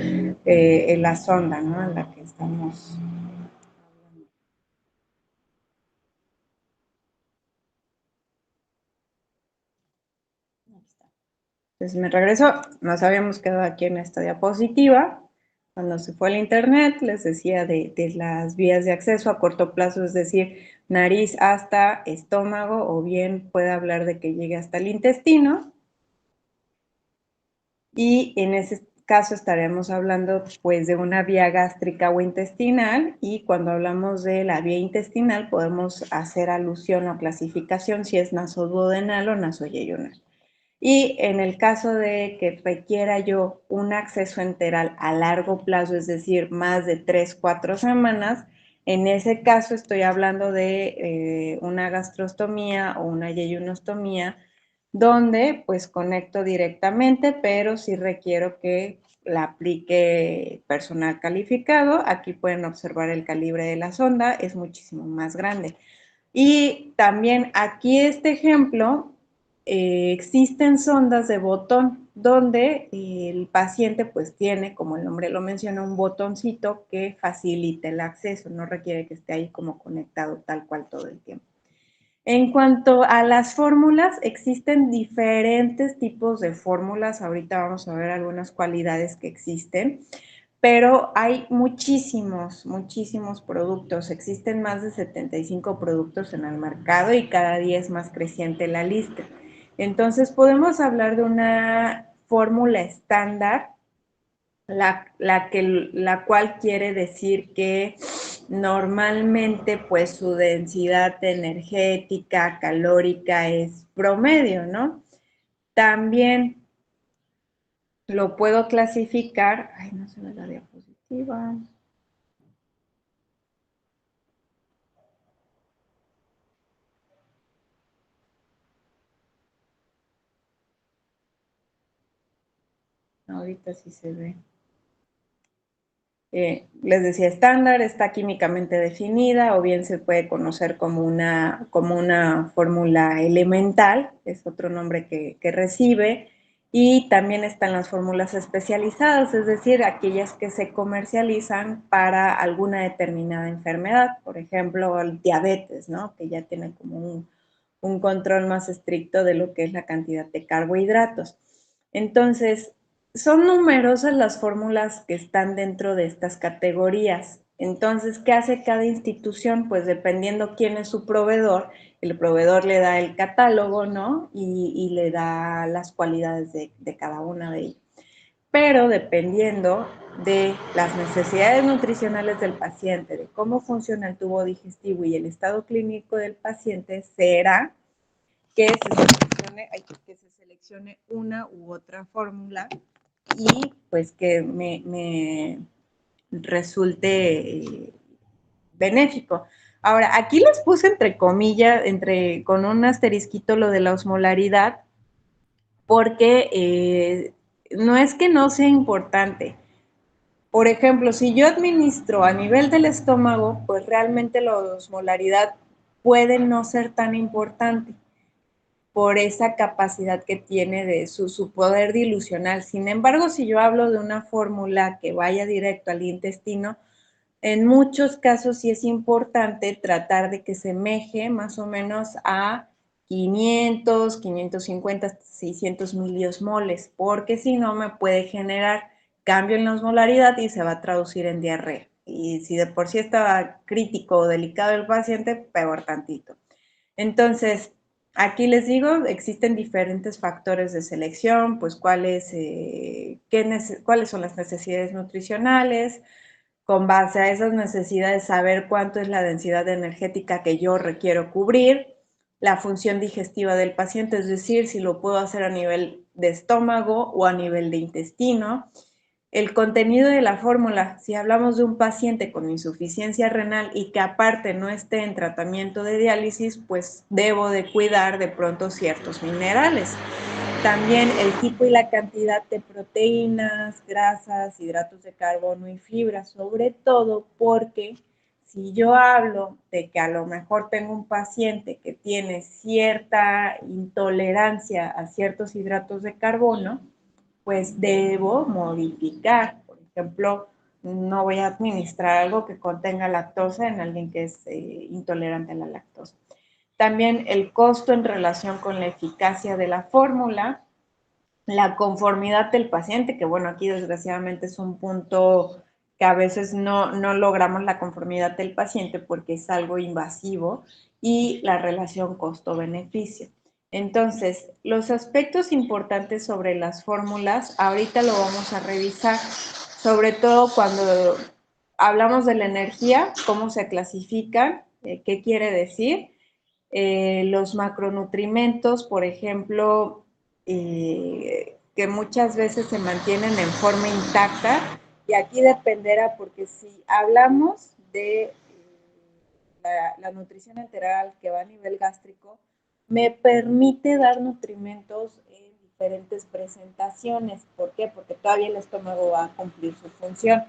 en la sonda, ¿no? En la que estamos hablando. Ahí está. Entonces me regreso, nos habíamos quedado aquí en esta diapositiva. Cuando se fue al internet, les decía de las vías de acceso a corto plazo, es decir, nariz hasta estómago, o bien puede hablar de que llegue hasta el intestino. Y en ese caso estaremos hablando pues de una vía gástrica o intestinal, y cuando hablamos de la vía intestinal podemos hacer alusión o clasificación si es nasoduodenal o nasoyeyunal. Y en el caso de que requiera yo un acceso enteral a largo plazo, es decir, más de 3-4 semanas, en ese caso estoy hablando de una gastrostomía o una yeyunostomía, donde pues conecto directamente, pero sí requiero que la aplique personal calificado. Aquí pueden observar el calibre de la sonda, es muchísimo más grande. Y también aquí este ejemplo, existen sondas de botón. donde el paciente pues tiene, como el nombre lo menciona, un botoncito que facilita el acceso, no requiere que esté ahí como conectado tal cual todo el tiempo. En cuanto a las fórmulas, existen diferentes tipos de fórmulas. Ahorita vamos a ver algunas cualidades que existen, pero hay muchísimos, muchísimos productos. Existen más de 75 productos en el mercado y cada día es más creciente la lista. Entonces, podemos hablar de una fórmula estándar, la cual quiere decir que normalmente pues su densidad energética, calórica es promedio, ¿no? También lo puedo clasificar, ay, no se ve la diapositiva. Ahorita sí se ve. Les decía estándar, está químicamente definida o bien se puede conocer como una fórmula elemental, es otro nombre que recibe, y también están las fórmulas especializadas, es decir, aquellas que se comercializan para alguna determinada enfermedad, por ejemplo, el diabetes, ¿no? Que ya tiene como un control más estricto de lo que es la cantidad de carbohidratos. Entonces, son numerosas las fórmulas que están dentro de estas categorías. Entonces, ¿qué hace cada institución? Pues dependiendo quién es su proveedor, el proveedor le da el catálogo, ¿no? Y le da las cualidades de cada una de ellas. Pero dependiendo de las necesidades nutricionales del paciente, de cómo funciona el tubo digestivo y el estado clínico del paciente, será que se seleccione una u otra fórmula y pues que me resulte benéfico. Ahora, aquí les puse entre comillas, con un asterisquito lo de la osmolaridad, porque no es que no sea importante. Por ejemplo, si yo administro a nivel del estómago, pues realmente la osmolaridad puede no ser tan importante por esa capacidad que tiene de su poder dilucional. Sin embargo, si yo hablo de una fórmula que vaya directo al intestino, en muchos casos sí es importante tratar de que semeje más o menos a 500, 550, 600 miliosmoles, porque si no me puede generar cambio en la osmolaridad y se va a traducir en diarrea. Y si de por sí estaba crítico o delicado el paciente, peor tantito. Entonces, aquí les digo, existen diferentes factores de selección, pues cuáles son las necesidades nutricionales, con base a esas necesidades saber cuánto es la densidad energética que yo requiero cubrir, la función digestiva del paciente, es decir, si lo puedo hacer a nivel de estómago o a nivel de intestino, el contenido de la fórmula, si hablamos de un paciente con insuficiencia renal y que aparte no esté en tratamiento de diálisis, pues debo de cuidar de pronto ciertos minerales. También el tipo y la cantidad de proteínas, grasas, hidratos de carbono y fibra, sobre todo porque si yo hablo de que a lo mejor tengo un paciente que tiene cierta intolerancia a ciertos hidratos de carbono, pues debo modificar. Por ejemplo, no voy a administrar algo que contenga lactosa en alguien que es intolerante a la lactosa. También el costo en relación con la eficacia de la fórmula, la conformidad del paciente, que bueno, aquí desgraciadamente es un punto que a veces no logramos la conformidad del paciente porque es algo invasivo, y la relación costo-beneficio. Entonces, los aspectos importantes sobre las fórmulas, ahorita lo vamos a revisar, sobre todo cuando hablamos de la energía, cómo se clasifican, qué quiere decir. Los macronutrimentos, por ejemplo, que muchas veces se mantienen en forma intacta, y aquí dependerá, porque si hablamos de la nutrición enteral que va a nivel gástrico, me permite dar nutrimentos en diferentes presentaciones. ¿Por qué? Porque todavía el estómago va a cumplir su función.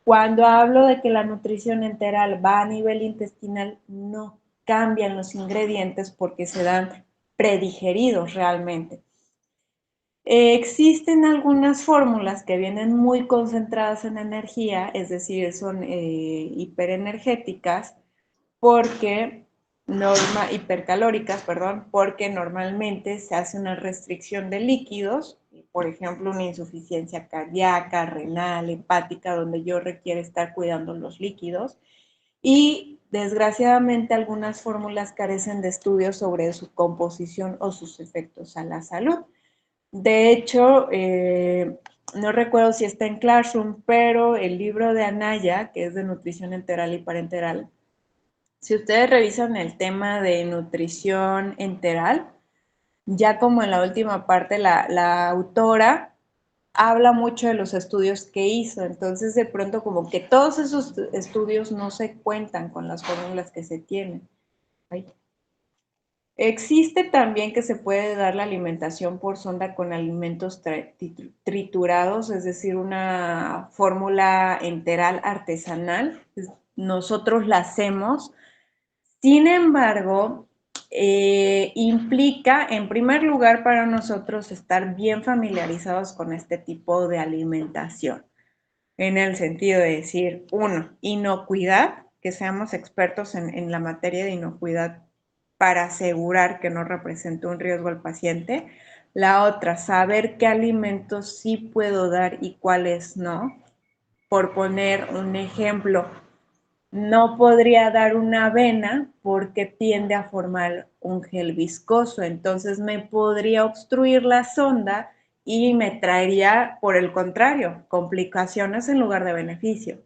Cuando hablo de que la nutrición enteral va a nivel intestinal, no cambian los ingredientes porque se dan predigeridos realmente. Existen algunas fórmulas que vienen muy concentradas en energía, es decir, son hiperenergéticas, porque hipercalóricas, perdón, porque normalmente se hace una restricción de líquidos, por ejemplo, una insuficiencia cardíaca, renal, hepática, donde yo requiero estar cuidando los líquidos. Y desgraciadamente algunas fórmulas carecen de estudios sobre su composición o sus efectos a la salud. De hecho, no recuerdo si está en Classroom, pero el libro de Anaya, que es de nutrición enteral y parenteral, si ustedes revisan el tema de nutrición enteral, ya como en la última parte la autora habla mucho de los estudios que hizo, entonces de pronto como que todos esos estudios no se cuentan con las fórmulas que se tienen. Ay. Existe también que se puede dar la alimentación por sonda con alimentos triturados, es decir, una fórmula enteral artesanal. Nosotros la hacemos. Sin embargo, implica, en primer lugar, para nosotros estar bien familiarizados con este tipo de alimentación, en el sentido de decir, uno, inocuidad, que seamos expertos en la materia de inocuidad para asegurar que no represente un riesgo al paciente. La otra, saber qué alimentos sí puedo dar y cuáles no. Por poner un ejemplo, no podría dar una avena porque tiende a formar un gel viscoso, entonces me podría obstruir la sonda y me traería, por el contrario, complicaciones en lugar de beneficio.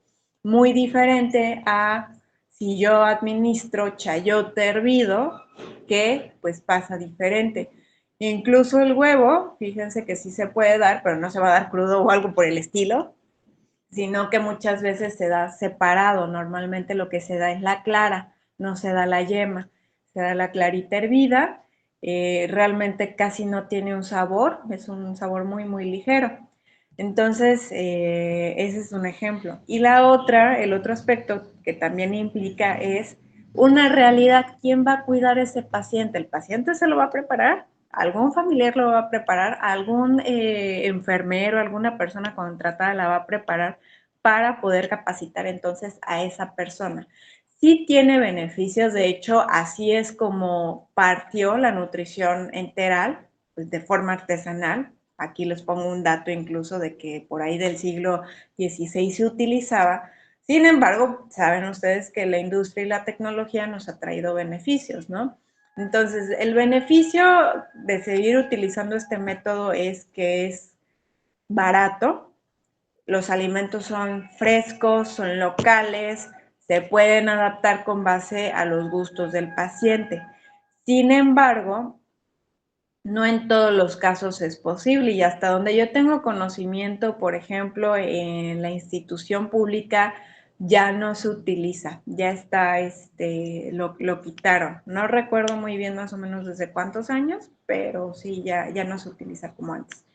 Muy diferente a si yo administro chayote hervido, que pues pasa diferente. Incluso el huevo, fíjense que sí se puede dar, pero no se va a dar crudo o algo por el estilo, sino que muchas veces se da separado. Normalmente lo que se da es la clara, no se da la yema, se da la clarita hervida. Realmente casi no tiene un sabor, es un sabor muy, muy ligero. Entonces, ese es un ejemplo. Y la otra, el otro aspecto que también implica es una realidad. ¿Quién va a cuidar a ese paciente? ¿El paciente se lo va a preparar? ¿Algún familiar lo va a preparar? ¿Algún enfermero, alguna persona contratada la va a preparar para poder capacitar entonces a esa persona? Sí tiene beneficios, de hecho, así es como partió la nutrición enteral, pues de forma artesanal. Aquí les pongo un dato incluso de que por ahí del siglo XVI se utilizaba. Sin embargo, saben ustedes que la industria y la tecnología nos ha traído beneficios, ¿no? Entonces, el beneficio de seguir utilizando este método es que es barato, los alimentos son frescos, son locales, se pueden adaptar con base a los gustos del paciente. Sin embargo, no en todos los casos es posible y hasta donde yo tengo conocimiento, por ejemplo, en la institución pública ya no se utiliza, ya está, lo quitaron. No recuerdo muy bien más o menos desde cuántos años, pero sí, ya no se utiliza como antes.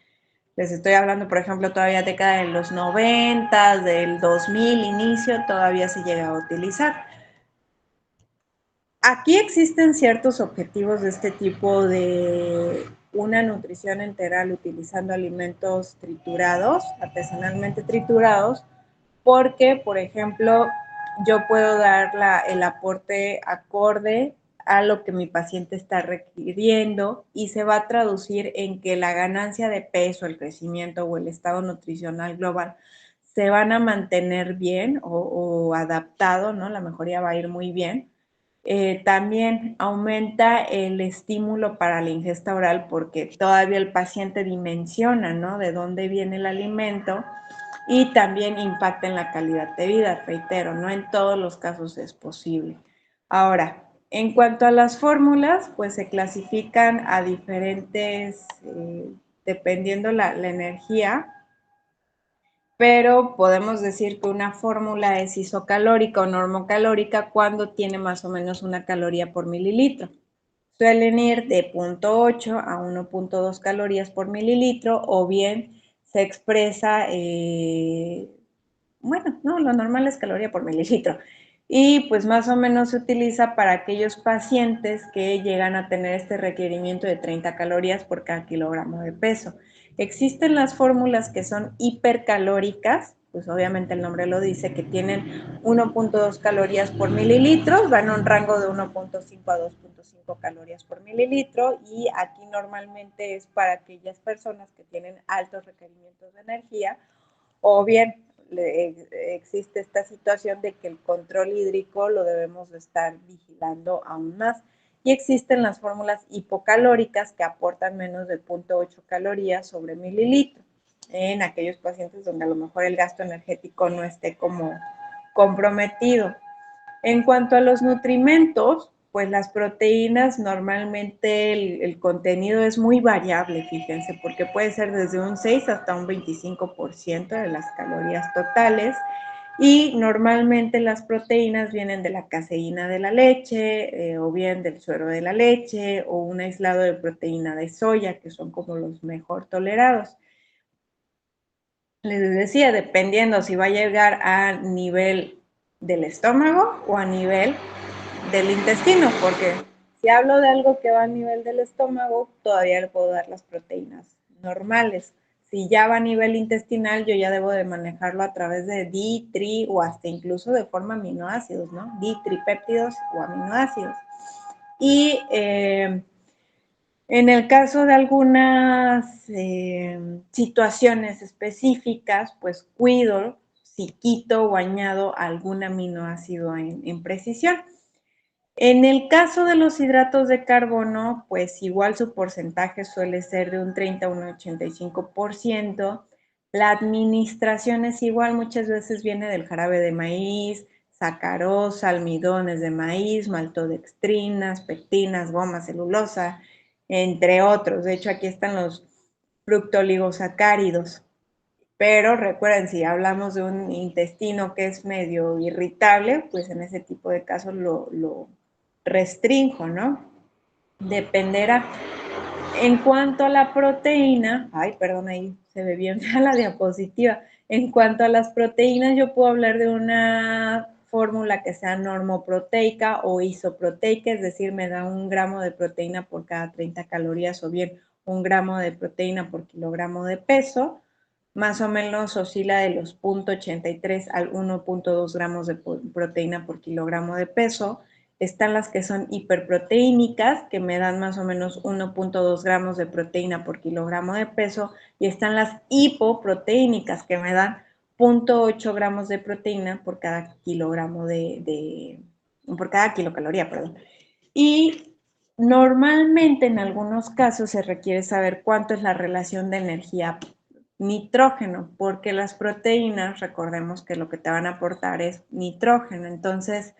Les estoy hablando, por ejemplo, todavía década de los 90, del 2000, inicio, todavía se llega a utilizar. Aquí existen ciertos objetivos de este tipo de una nutrición integral utilizando alimentos triturados, artesanalmente triturados, porque, por ejemplo, yo puedo dar el aporte acorde a lo que mi paciente está requiriendo y se va a traducir en que la ganancia de peso, el crecimiento o el estado nutricional global se van a mantener bien o adaptado, ¿no? La mejoría va a ir muy bien. También aumenta el estímulo para la ingesta oral porque todavía el paciente dimensiona, ¿no? De dónde viene el alimento y también impacta en la calidad de vida, reitero, no en todos los casos es posible. Ahora, en cuanto a las fórmulas, pues se clasifican a diferentes, dependiendo la energía, pero podemos decir que una fórmula es isocalórica o normocalórica cuando tiene más o menos una caloría por mililitro. Suelen ir de 0.8 a 1.2 calorías por mililitro o bien se expresa, bueno, no, lo normal es caloría por mililitro. Y pues más o menos se utiliza para aquellos pacientes que llegan a tener este requerimiento de 30 calorías por cada kilogramo de peso. Existen las fórmulas que son hipercalóricas, pues obviamente el nombre lo dice, que tienen 1.2 calorías por mililitro, van a un rango de 1.5 a 2.5 calorías por mililitro, y aquí normalmente es para aquellas personas que tienen altos requerimientos de energía, o bien existe esta situación de que el control hídrico lo debemos de estar vigilando aún más. Y existen las fórmulas hipocalóricas que aportan menos de 0.8 calorías sobre mililitro en aquellos pacientes donde a lo mejor el gasto energético no esté como comprometido. En cuanto a los nutrimentos, pues las proteínas normalmente el contenido es muy variable, fíjense, porque puede ser desde un 6 hasta un 25% de las calorías totales. Y normalmente las proteínas vienen de la caseína de la leche, o bien del suero de la leche, o un aislado de proteína de soya, que son como los mejor tolerados. Les decía, dependiendo si va a llegar a nivel del estómago o a nivel del intestino, porque si hablo de algo que va a nivel del estómago, todavía le puedo dar las proteínas normales. Si ya va a nivel intestinal, yo ya debo de manejarlo a través de di, tri o hasta incluso de forma aminoácidos, ¿no? Di, tripéptidos o aminoácidos. Y en el caso de algunas situaciones específicas, pues cuido si quito o añado algún aminoácido en precisión. En el caso de los hidratos de carbono, pues igual su porcentaje suele ser de un 30 a un 85%. La administración es igual, muchas veces viene del jarabe de maíz, sacarosa, almidones de maíz, maltodextrinas, pectinas, goma, celulosa, entre otros. De hecho, aquí están los fructooligosacáridos. Pero recuerden, si hablamos de un intestino que es medio irritable, pues en ese tipo de casos lo restrinjo, ¿no? Dependerá. En cuanto a la proteína, ay, perdón, ahí se ve bien fea la diapositiva. En cuanto a las proteínas, yo puedo hablar de una fórmula que sea normoproteica o isoproteica, es decir, me da 1 gramo de proteína por cada 30 calorías o bien 1 gramo de proteína por kilogramo de peso. Más o menos oscila de los 0.83 al 1.2 gramos de proteína por kilogramo de peso. Están las que son hiperproteínicas, que me dan más o menos 1.2 gramos de proteína por kilogramo de peso, y están las hipoproteínicas, que me dan 0.8 gramos de proteína por cada kilogramo por cada kilocaloría, perdón. Y normalmente en algunos casos se requiere saber cuánto es la relación de energía nitrógeno, porque las proteínas, recordemos que lo que te van a aportar es nitrógeno. Entonces,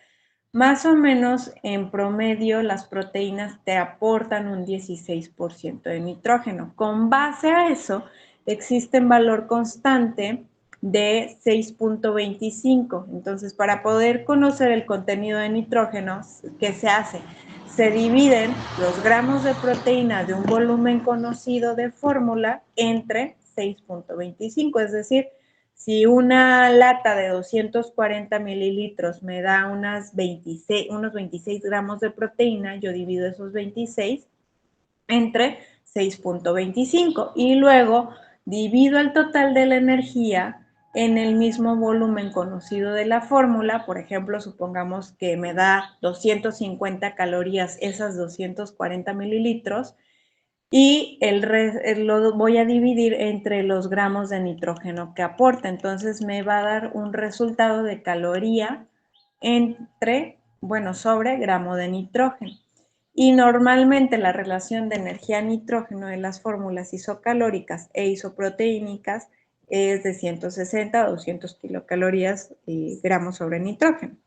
más o menos en promedio las proteínas te aportan un 16% de nitrógeno. Con base a eso, existe un valor constante de 6.25. Entonces, para poder conocer el contenido de nitrógeno, ¿qué se hace? Se dividen los gramos de proteína de un volumen conocido de fórmula entre 6.25, es decir, si una lata de 240 mililitros me da unos 26 gramos de proteína, yo divido esos 26 entre 6.25 y luego divido el total de la energía en el mismo volumen conocido de la fórmula. Por ejemplo, supongamos que me da 250 calorías esas 240 mililitros, y lo voy a dividir entre los gramos de nitrógeno que aporta. Entonces me va a dar un resultado de caloría sobre gramo de nitrógeno. Y normalmente la relación de energía-nitrógeno de las fórmulas isocalóricas e isoproteínicas es de 160 a 200 kilocalorías gramos sobre nitrógeno.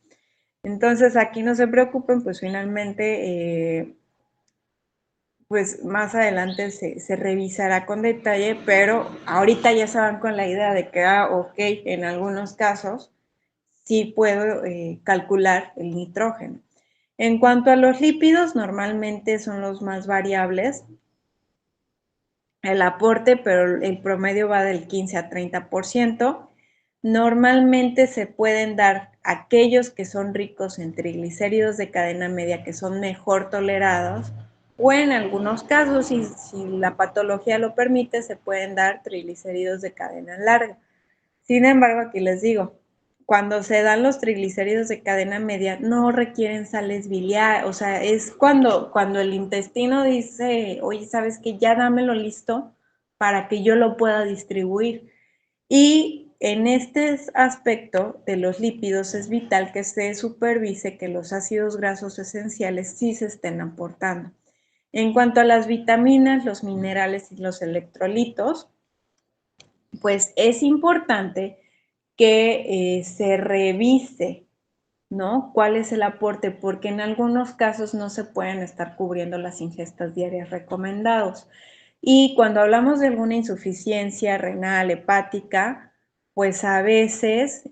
Entonces aquí no se preocupen, pues finalmente pues más adelante se revisará con detalle, pero ahorita ya se van con la idea de que, ok, en algunos casos sí puedo calcular el nitrógeno. En cuanto a los lípidos, normalmente son los más variables el aporte, pero el promedio va del 15 a 30%. Normalmente se pueden dar aquellos que son ricos en triglicéridos de cadena media, que son mejor tolerados, o en algunos casos, si la patología lo permite, se pueden dar triglicéridos de cadena larga. Sin embargo, aquí les digo, cuando se dan los triglicéridos de cadena media, no requieren sales biliares, o sea, es cuando el intestino dice, oye, ¿sabes qué? Ya dámelo listo para que yo lo pueda distribuir. Y en este aspecto de los lípidos es vital que se supervise que los ácidos grasos esenciales sí se estén aportando. En cuanto a las vitaminas, los minerales y los electrolitos, pues es importante que se revise, ¿no? ¿Cuál es el aporte? Porque en algunos casos no se pueden estar cubriendo las ingestas diarias recomendados. Y cuando hablamos de alguna insuficiencia renal, hepática, pues a veces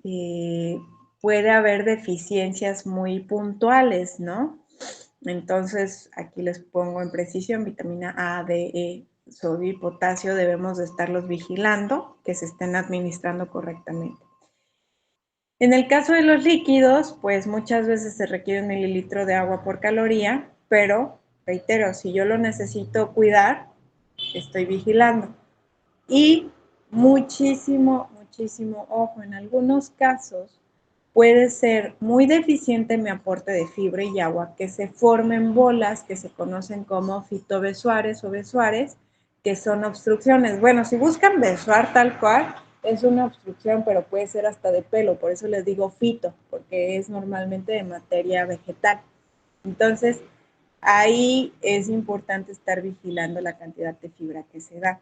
puede haber deficiencias muy puntuales, ¿no? Entonces, aquí les pongo en precisión vitamina A, D, E, sodio y potasio, debemos de estarlos vigilando que se estén administrando correctamente. En el caso de los líquidos, pues muchas veces se requiere 1 mililitro de agua por caloría, pero reitero, si yo lo necesito cuidar, estoy vigilando. Y muchísimo, muchísimo ojo, en algunos casos puede ser muy deficiente mi aporte de fibra y agua, que se formen bolas que se conocen como fitobesuares o besuares, que son obstrucciones. Bueno, si buscan besuar tal cual, es una obstrucción, pero puede ser hasta de pelo, por eso les digo fito, porque es normalmente de materia vegetal. Entonces, ahí es importante estar vigilando la cantidad de fibra que se da.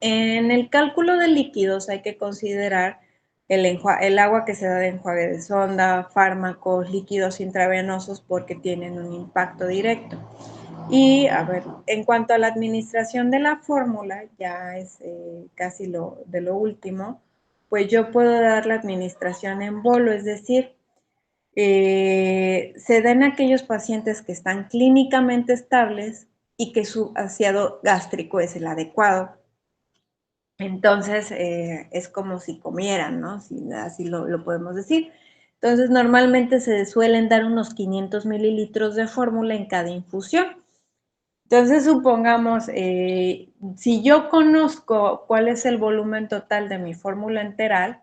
En el cálculo de líquidos hay que considerar el agua que se da de enjuague de sonda, fármacos, líquidos intravenosos porque tienen un impacto directo. Y a ver, en cuanto a la administración de la fórmula, ya es casi de lo último, pues yo puedo dar la administración en bolo, es decir, se da en aquellos pacientes que están clínicamente estables y que su vaciado gástrico es el adecuado. Entonces, es como si comieran, ¿no? Si, así lo podemos decir. Entonces, normalmente se suelen dar unos 500 mililitros de fórmula en cada infusión. Entonces, supongamos, si yo conozco cuál es el volumen total de mi fórmula enteral,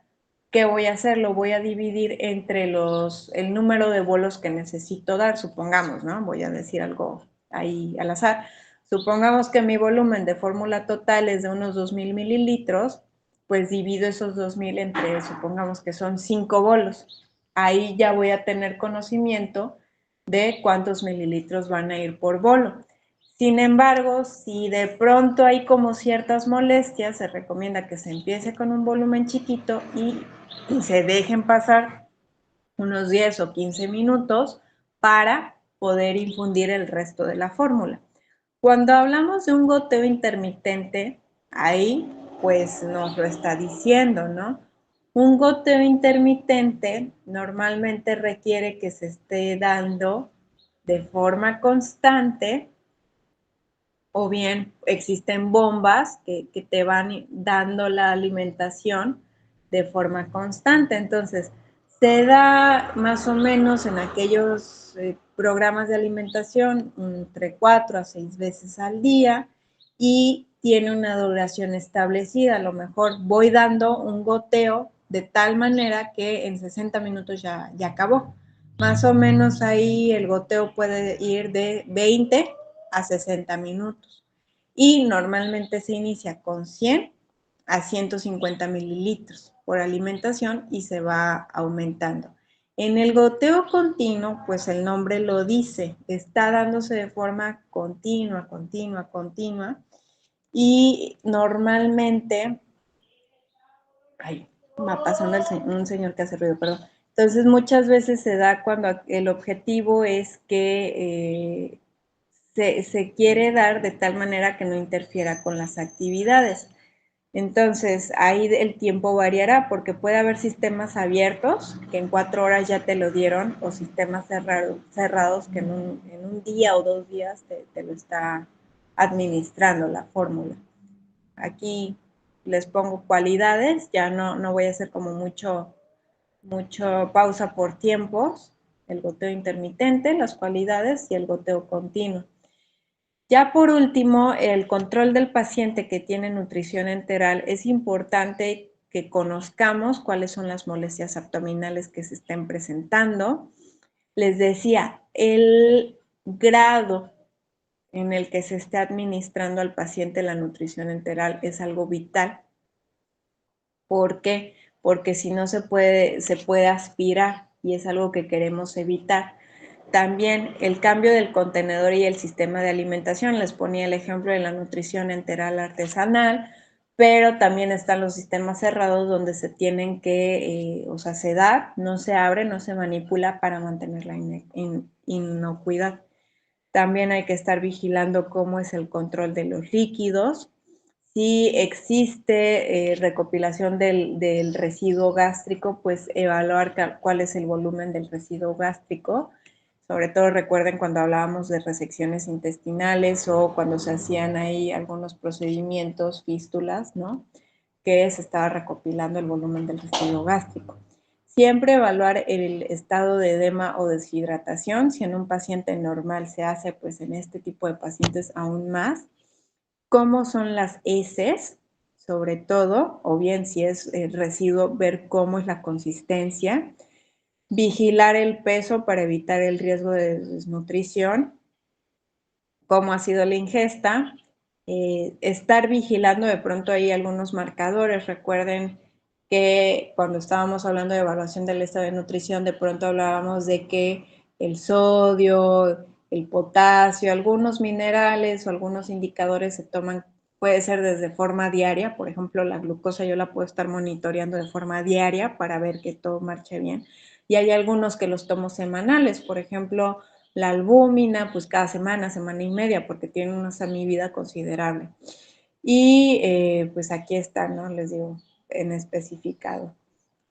¿qué voy a hacer? Lo voy a dividir entre el número de bolos que necesito dar, supongamos, ¿no? Voy a decir algo ahí al azar. Supongamos que mi volumen de fórmula total es de unos 2,000 mililitros, pues divido esos 2,000 entre, supongamos que son 5 bolos. Ahí ya voy a tener conocimiento de cuántos mililitros van a ir por bolo. Sin embargo, si de pronto hay como ciertas molestias, se recomienda que se empiece con un volumen chiquito y se dejen pasar unos 10 o 15 minutos para poder infundir el resto de la fórmula. Cuando hablamos de un goteo intermitente, ahí pues nos lo está diciendo, ¿no? Un goteo intermitente normalmente requiere que se esté dando de forma constante, o bien existen bombas que te van dando la alimentación de forma constante. Entonces, se da más o menos en aquellos programas de alimentación entre 4 a 6 veces al día y tiene una duración establecida. A lo mejor voy dando un goteo de tal manera que en 60 minutos ya acabó. Más o menos ahí el goteo puede ir de 20 a 60 minutos. Y normalmente se inicia con 100 a 150 mililitros por alimentación y se va aumentando. En el goteo continuo, pues el nombre lo dice, está dándose de forma continua, continua, continua. Y normalmente, ay, va pasando un señor que hace ruido, perdón. Entonces muchas veces se da cuando el objetivo es que se quiere dar de tal manera que no interfiera con las actividades. Entonces, ahí el tiempo variará porque puede haber sistemas abiertos que en 4 horas ya te lo dieron o sistemas cerrados que en un día o 2 días te lo está administrando la fórmula. Aquí les pongo cualidades, ya no voy a hacer como mucho pausa por tiempos, el goteo intermitente, las cualidades y el goteo continuo. Ya por último, el control del paciente que tiene nutrición enteral, es importante que conozcamos cuáles son las molestias abdominales que se estén presentando. Les decía, el grado en el que se esté administrando al paciente la nutrición enteral es algo vital. ¿Por qué? Porque si no se puede aspirar y es algo que queremos evitar. También el cambio del contenedor y el sistema de alimentación. Les ponía el ejemplo de la nutrición enteral artesanal, pero también están los sistemas cerrados donde se tienen que, o sea, se da, no se abre, no se manipula para mantener la inocuidad. También hay que estar vigilando cómo es el control de los líquidos. Si existe recopilación del residuo gástrico, pues evaluar cuál es el volumen del residuo gástrico. Sobre todo recuerden cuando hablábamos de resecciones intestinales o cuando se hacían ahí algunos procedimientos, fístulas, ¿no? Que se estaba recopilando el volumen del residuo gástrico. Siempre evaluar el estado de edema o deshidratación. Si en un paciente normal se hace, pues en este tipo de pacientes aún más. Cómo son las heces, sobre todo, o bien si es residuo, ver cómo es la consistencia. Vigilar el peso para evitar el riesgo de desnutrición. Cómo ha sido la ingesta. Estar vigilando, de pronto hay algunos marcadores. Recuerden que cuando estábamos hablando de evaluación del estado de nutrición, de pronto hablábamos de que el sodio, el potasio, algunos minerales o algunos indicadores se toman, puede ser desde forma diaria. Por ejemplo, la glucosa yo la puedo estar monitoreando de forma diaria para ver que todo marche bien. Y hay algunos que los tomo semanales. Por ejemplo, la albúmina, pues cada semana, semana y media, porque tiene una sanidad considerable. Y pues aquí está, ¿no? Les digo, en especificado.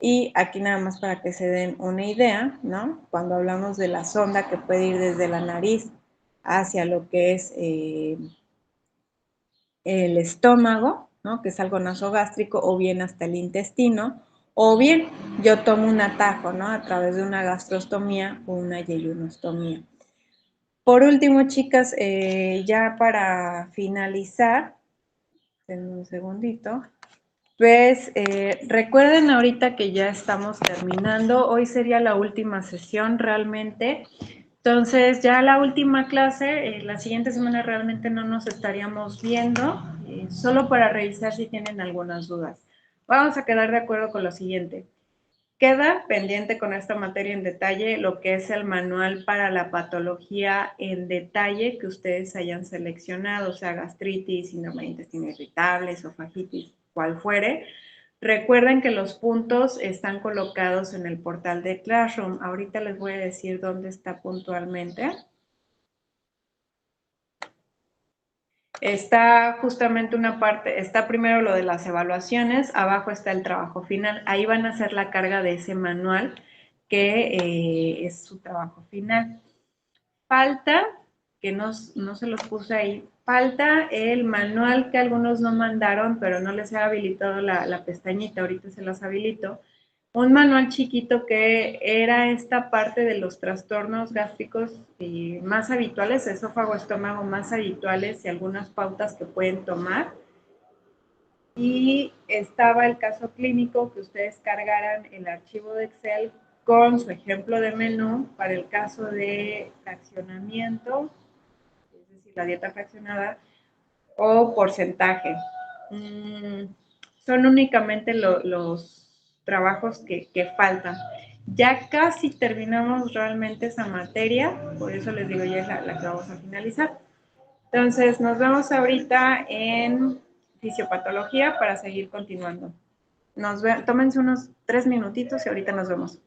Y aquí nada más para que se den una idea, ¿no? Cuando hablamos de la sonda que puede ir desde la nariz hacia lo que es el estómago, ¿no? Que es algo nasogástrico, o bien hasta el intestino, o bien yo tomo un atajo, ¿no? A través de una gastrostomía o una yeyunostomía. Por último, chicas, ya para finalizar, en un segundito, pues recuerden ahorita que ya estamos terminando, hoy sería la última sesión realmente, entonces ya la última clase, la siguiente semana realmente no nos estaríamos viendo, solo para revisar si tienen algunas dudas. Vamos a quedar de acuerdo con lo siguiente. Queda pendiente con esta materia en detalle lo que es el manual para la patología en detalle que ustedes hayan seleccionado, sea gastritis, síndrome de intestino irritable, esofagitis, cual fuere. Recuerden que los puntos están colocados en el portal de Classroom. Ahorita les voy a decir dónde está puntualmente. Está justamente una parte, está primero lo de las evaluaciones, abajo está el trabajo final. Ahí van a hacer la carga de ese manual que es su trabajo final. Falta, que no se los puse ahí, falta el manual que algunos no mandaron, pero no les he habilitado la pestañita, ahorita se las habilito. Un manual chiquito que era esta parte de los trastornos gástricos más habituales, esófago, estómago más habituales y algunas pautas que pueden tomar. Y estaba el caso clínico que ustedes cargaran el archivo de Excel con su ejemplo de menú para el caso de fraccionamiento, es decir, la dieta fraccionada, o porcentaje. Son únicamente los trabajos que faltan. Ya casi terminamos realmente esa materia, por eso les digo, ya es la que vamos a finalizar. Entonces, nos vemos ahorita en fisiopatología para seguir continuando. Tómense unos 3 minutitos y ahorita nos vemos.